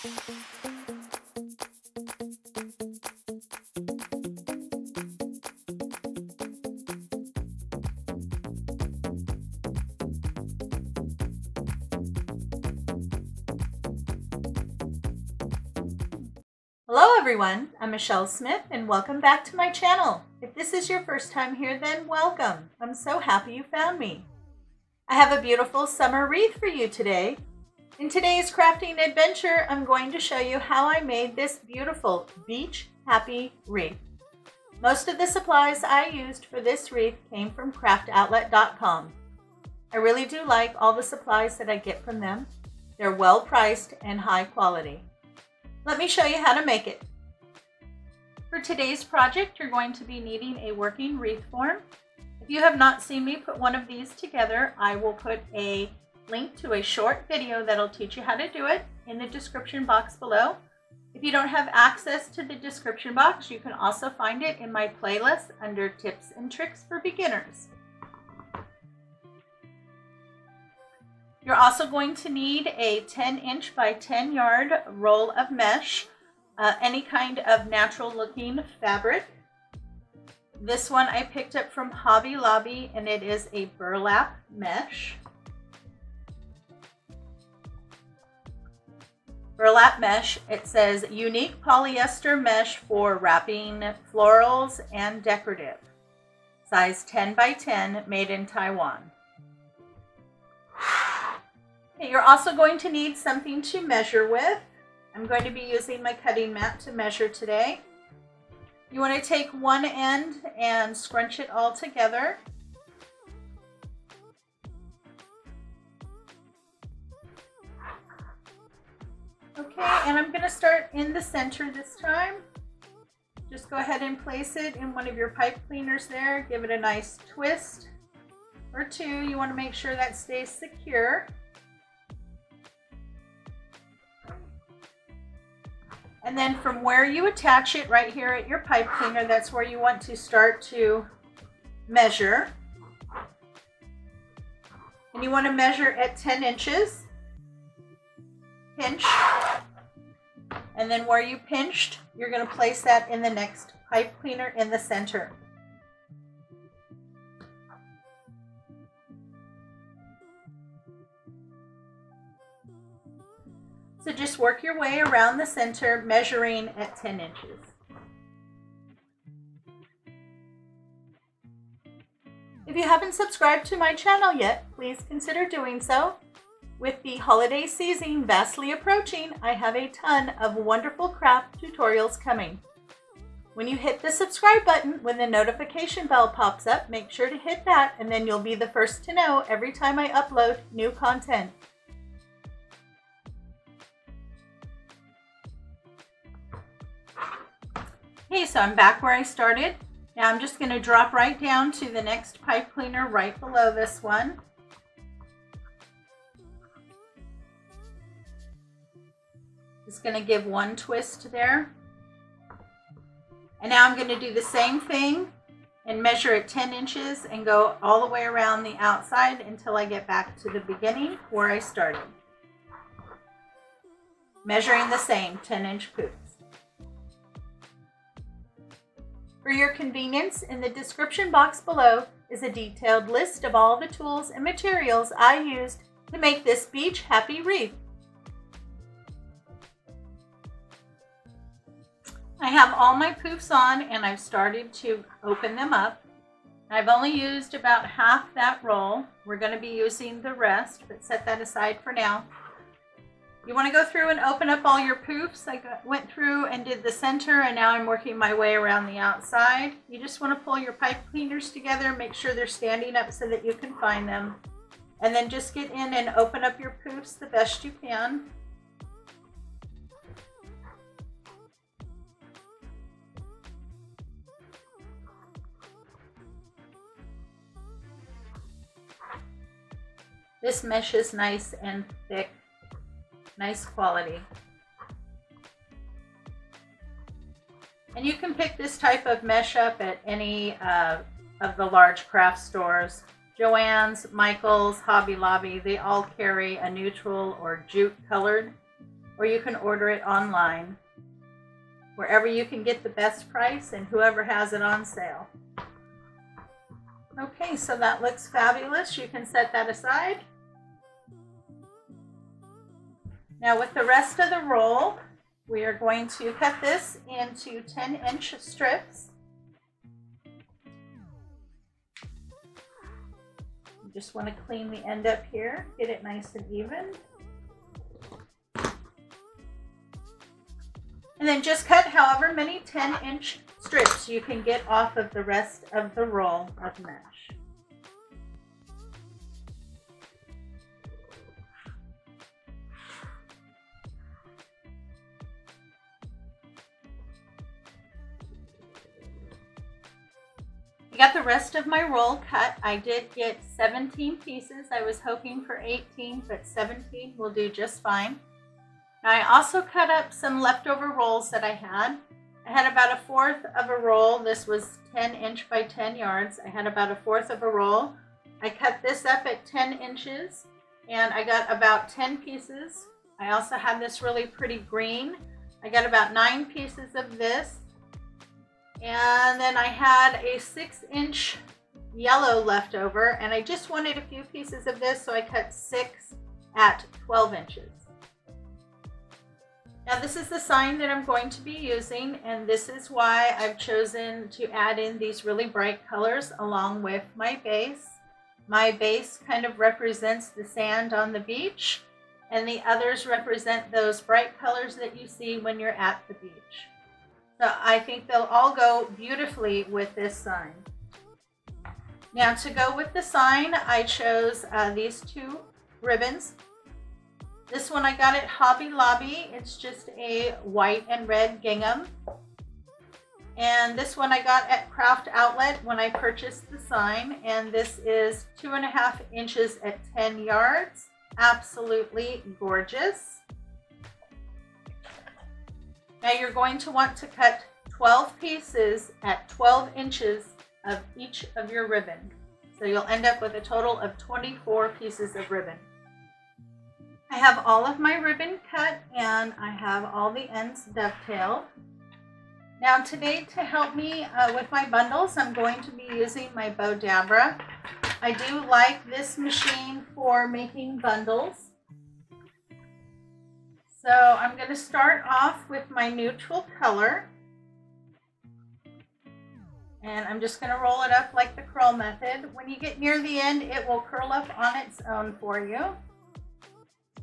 Hello everyone, I'm Michelle Smith and welcome back to my channel. If this is your first time here, then welcome. I'm so happy you found me. I have a beautiful summer wreath for you today. In today's crafting adventure, I'm going to show you how I made this beautiful beach happy wreath. Most of the supplies I used for this wreath came from craftoutlet.com. I really do like all the supplies that I get from them. They're well priced and high quality. Let me show you how to make it. For today's project, you're going to be needing a working wreath form. If you have not seen me put one of these together, I will put a link to a short video that'll teach you how to do it in the description box below. If you don't have access to the description box, you can also find it in my playlist under Tips and Tricks for Beginners. You're also going to need a 10-inch by 10-yard roll of mesh, any kind of natural looking fabric. This one I picked up from Hobby Lobby and it is a burlap mesh. Burlap mesh, it says unique polyester mesh for wrapping florals and decorative. Size 10 by 10, made in Taiwan. You're also going to need something to measure with. I'm going to be using my cutting mat to measure today. You want to take one end and scrunch it all together. Okay, and I'm going to start in the center this time. Just go ahead and place it in one of your pipe cleaners there. Give it a nice twist or two. You want to make sure that stays secure. And then from where you attach it right here at your pipe cleaner, that's where you want to start to measure. And you want to measure at 10 inches. Pinch. And then where you pinched, you're going to place that in the next pipe cleaner in the center. So just work your way around the center, measuring at 10 inches. If you haven't subscribed to my channel yet, please consider doing so. With the holiday season vastly approaching, I have a ton of wonderful craft tutorials coming. When you hit the subscribe button, when the notification bell pops up, make sure to hit that and then you'll be the first to know every time I upload new content. Okay, so I'm back where I started. Now I'm just going to drop right down to the next pipe cleaner right below this one. Just going to give one twist there. And now I'm going to do the same thing and measure at 10 inches and go all the way around the outside until I get back to the beginning where I started. Measuring the same 10-inch poops. For your convenience, in the description box below is a detailed list of all the tools and materials I used to make this beach happy wreath. I have all my poofs on and I've started to open them up. I've only used about half that roll. We're going to be using the rest, but set that aside for now. You want to go through and open up all your poofs. I went through and did the center and now I'm working my way around the outside. You just want to pull your pipe cleaners together, make sure they're standing up so that you can find them. And then just get in and open up your poofs the best you can. This mesh is nice and thick. Nice quality. And you can pick this type of mesh up at any of the large craft stores. Joann's, Michael's, Hobby Lobby, they all carry a neutral or jute colored. Or or you can order it online, wherever you can get the best price and whoever has it on sale. Okay, so that looks fabulous. You can set that aside. Now with the rest of the roll, we are going to cut this into 10-inch strips. You just want to clean the end up here, get it nice and even. And then just cut however many 10-inch strips you can get off of the rest of the roll of mesh. I got the rest of my roll cut. I did get 17 pieces. I was hoping for 18, but 17 will do just fine. I also cut up some leftover rolls that I had. I had about 1/4 of a roll. This was 10-inch by 10 yards. I had about 1/4 of a roll. I cut this up at 10 inches and I got about 10 pieces. I also had this really pretty green. I got about 9 pieces of this. And then I had a 6-inch yellow left over, and I just wanted a few pieces of this, so I cut 6 at 12 inches. Now this is the sign that I'm going to be using, and this is why I've chosen to add in these really bright colors along with my base. My base kind of represents the sand on the beach, and the others represent those bright colors that you see when you're at the beach. So I think they'll all go beautifully with this sign. Now to go with the sign, I chose these 2 ribbons. This one I got at Hobby Lobby. It's just a white and red gingham. And this one I got at Craft Outlet when I purchased the sign. And this is 2.5 inches at 10 yards. Absolutely gorgeous. Now you're going to want to cut 12 pieces at 12 inches of each of your ribbon. So you'll end up with a total of 24 pieces of ribbon. I have all of my ribbon cut and I have all the ends dovetailed. Now today, to help me with my bundles, I'm going to be using my Bow Dabra. I do like this machine for making bundles. So I'm going to start off with my neutral color, and I'm just going to roll it up like the curl method. When you get near the end, it will curl up on its own for you.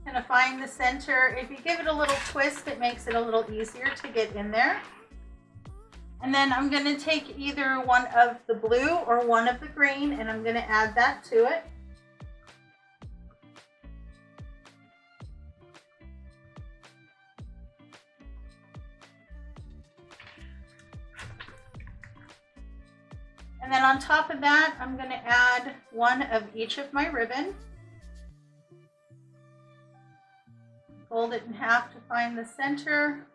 Going to find the center. If you give it a little twist, it makes it a little easier to get in there. And then I'm going to take either one of the blue or one of the green, and I'm going to add that to it. And then on top of that, I'm going to add one of each of my ribbon. Fold it in half to find the center.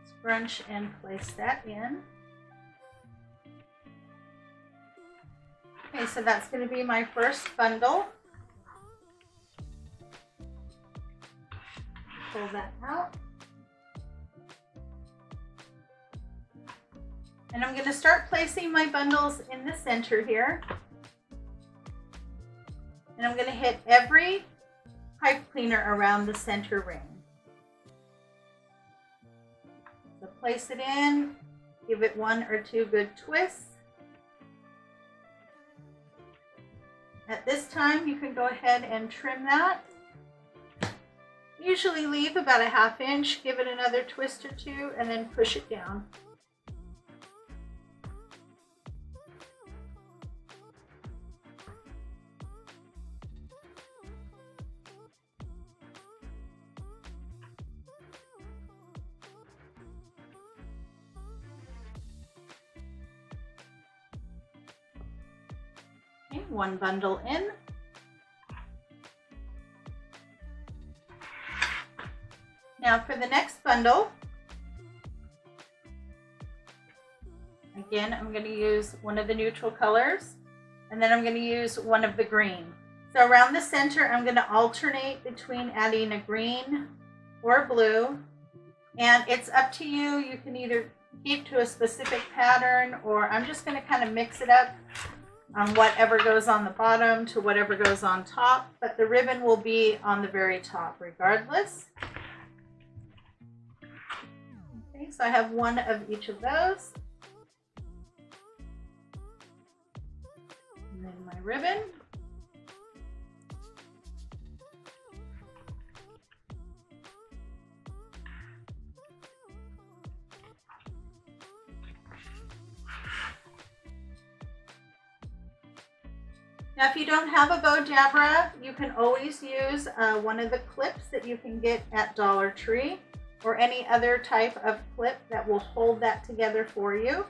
Scrunch and place that in. Okay, so that's going to be my first bundle. Pull that out. And I'm going to start placing my bundles in the center here. And I'm going to hit every pipe cleaner around the center ring. So place it in, give it 1 or 2 good twists. At this time, you can go ahead and trim that. Usually leave about 1/2 inch, give it another twist or 2, and then push it down. Okay, 1 bundle in. Now for the next bundle, again, I'm going to use one of the neutral colors, and then I'm going to use one of the green. So around the center, I'm going to alternate between adding a green or blue. And it's up to you. You can either keep to a specific pattern, or I'm just going to kind of mix it up on whatever goes on the bottom to whatever goes on top. But the ribbon will be on the very top regardless. Okay, so I have one of each of those. And then my ribbon. Now, if you don't have a bow jabra, you can always use one of the clips that you can get at Dollar Tree, or any other type of clip that will hold that together for you.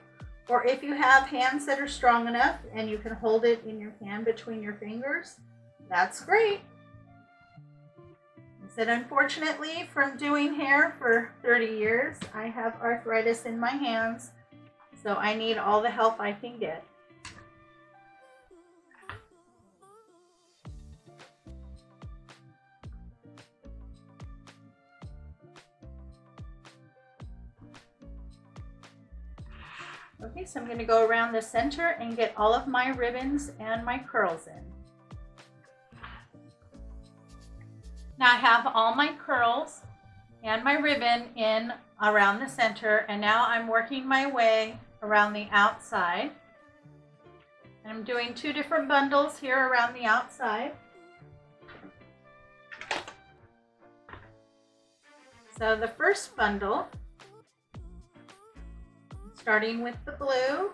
Or if you have hands that are strong enough and you can hold it in your hand between your fingers, that's great. I said, unfortunately, from doing hair for 30 years, I have arthritis in my hands, so I need all the help I can get. Okay, so I'm going to go around the center and get all of my ribbons and my curls in. Now I have all my curls and my ribbon in around the center, and now I'm working my way around the outside. I'm doing two different bundles here around the outside. So the first bundle, starting with the blue,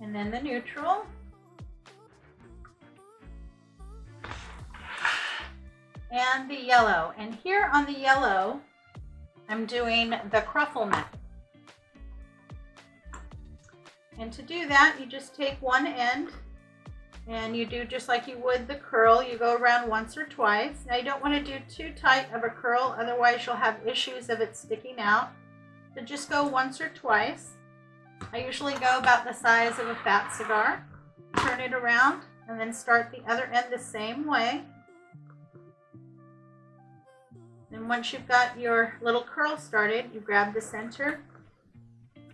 and then the neutral, and the yellow. And here on the yellow, I'm doing the cruffle method. And to do that, you just take one end and you do just like you would the curl. You go around once or twice. Now you don't want to do too tight of a curl, otherwise you'll have issues of it sticking out. So just go once or twice. I usually go about the size of a fat cigar. Turn it around and then start the other end the same way. And once you've got your little curl started, you grab the center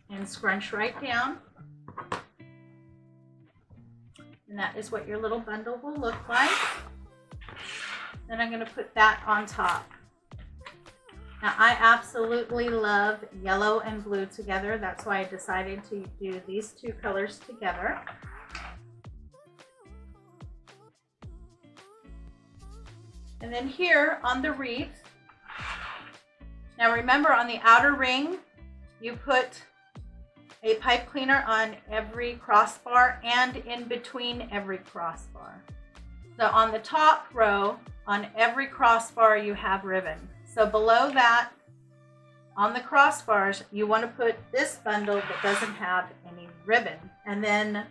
and scrunch right down. And that is what your little bundle will look like. Then I'm going to put that on top. Now I absolutely love yellow and blue together. That's why I decided to do these two colors together. And then here on the wreath, now remember on the outer ring, you put a pipe cleaner on every crossbar and in between every crossbar. So on the top row, on every crossbar, you have ribbon. So below that, on the crossbars, you want to put this bundle that doesn't have any ribbon. And then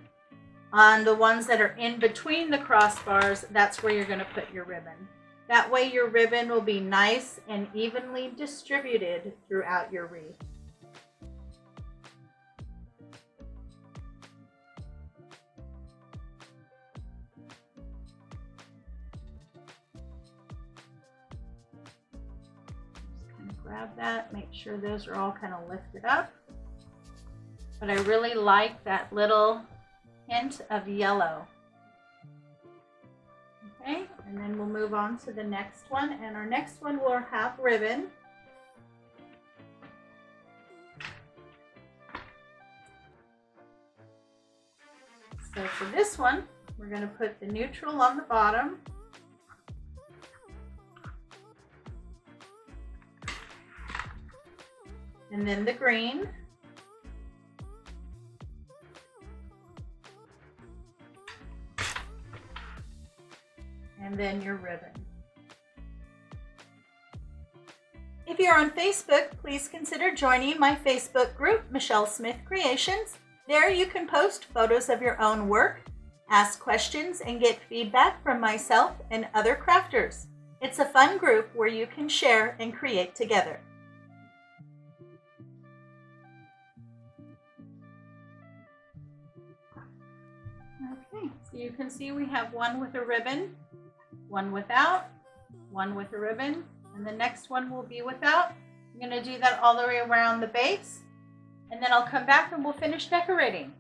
on the ones that are in between the crossbars, that's where you're going to put your ribbon. That way your ribbon will be nice and evenly distributed throughout your wreath. Grab that, make sure those are all kind of lifted up. But I really like that little hint of yellow. Okay, and then we'll move on to the next one, and our next one will have ribbon. So for this one, we're going to put the neutral on the bottom. And then the green. And then your ribbon. If you're on Facebook, please consider joining my Facebook group, Michelle Smith Creations. There you can post photos of your own work, ask questions, and get feedback from myself and other crafters. It's a fun group where you can share and create together. Okay, so you can see we have one with a ribbon, one without, one with a ribbon, and the next one will be without. I'm going to do that all the way around the base, and then I'll come back and we'll finish decorating.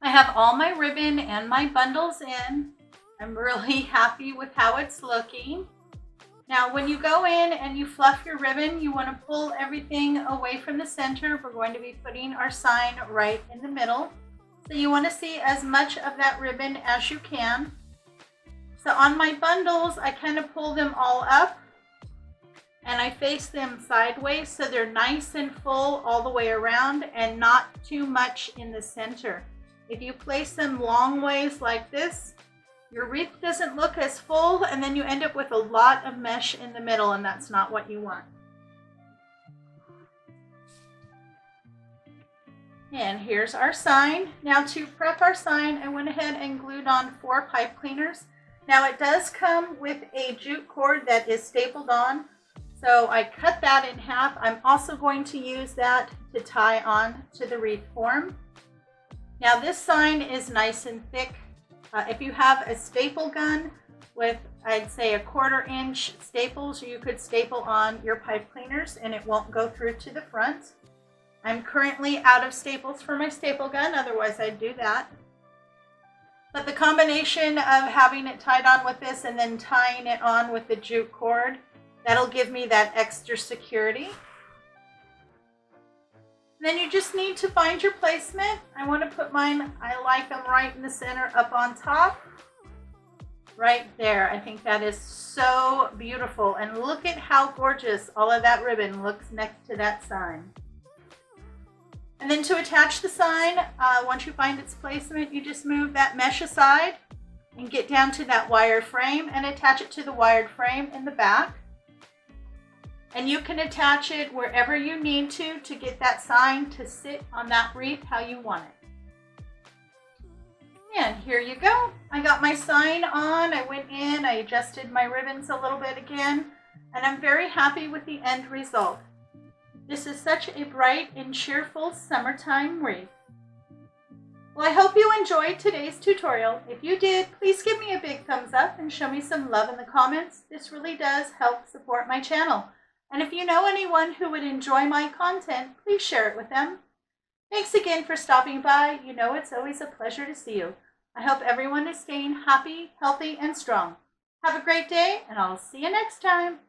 I have all my ribbon and my bundles in. I'm really happy with how it's looking. Now, when you go in and you fluff your ribbon, you want to pull everything away from the center. We're going to be putting our sign right in the middle. So you want to see as much of that ribbon as you can. So on my bundles, I kind of pull them all up and I face them sideways so they're nice and full all the way around and not too much in the center. If you place them long ways like this, your wreath doesn't look as full, and then you end up with a lot of mesh in the middle, and that's not what you want. And here's our sign. Now to prep our sign, I went ahead and glued on 4 pipe cleaners. Now it does come with a jute cord that is stapled on, so I cut that in half. I'm also going to use that to tie on to the wreath form. Now this sign is nice and thick. If you have a staple gun with, I'd say, 1/4 inch staples, you could staple on your pipe cleaners and it won't go through to the front. I'm currently out of staples for my staple gun, otherwise I'd do that. But the combination of having it tied on with this and then tying it on with the jute cord, that'll give me that extra security. Then you just need to find your placement. I want to put mine, I like them right in the center up on top. Right there. I think that is so beautiful. And look at how gorgeous all of that ribbon looks next to that sign. And then to attach the sign, once you find its placement, you just move that mesh aside and get down to that wired frame and attach it to the wired frame in the back. And you can attach it wherever you need to get that sign to sit on that wreath how you want it. And here you go. I got my sign on. I went in, I adjusted my ribbons a little bit again, and I'm very happy with the end result. This is such a bright and cheerful summertime wreath. Well, I hope you enjoyed today's tutorial. If you did, please give me a big thumbs up and show me some love in the comments. This really does help support my channel. And if you know anyone who would enjoy my content, please share it with them. Thanks again for stopping by. You know it's always a pleasure to see you. I hope everyone is staying happy, healthy, and strong. Have a great day, and I'll see you next time.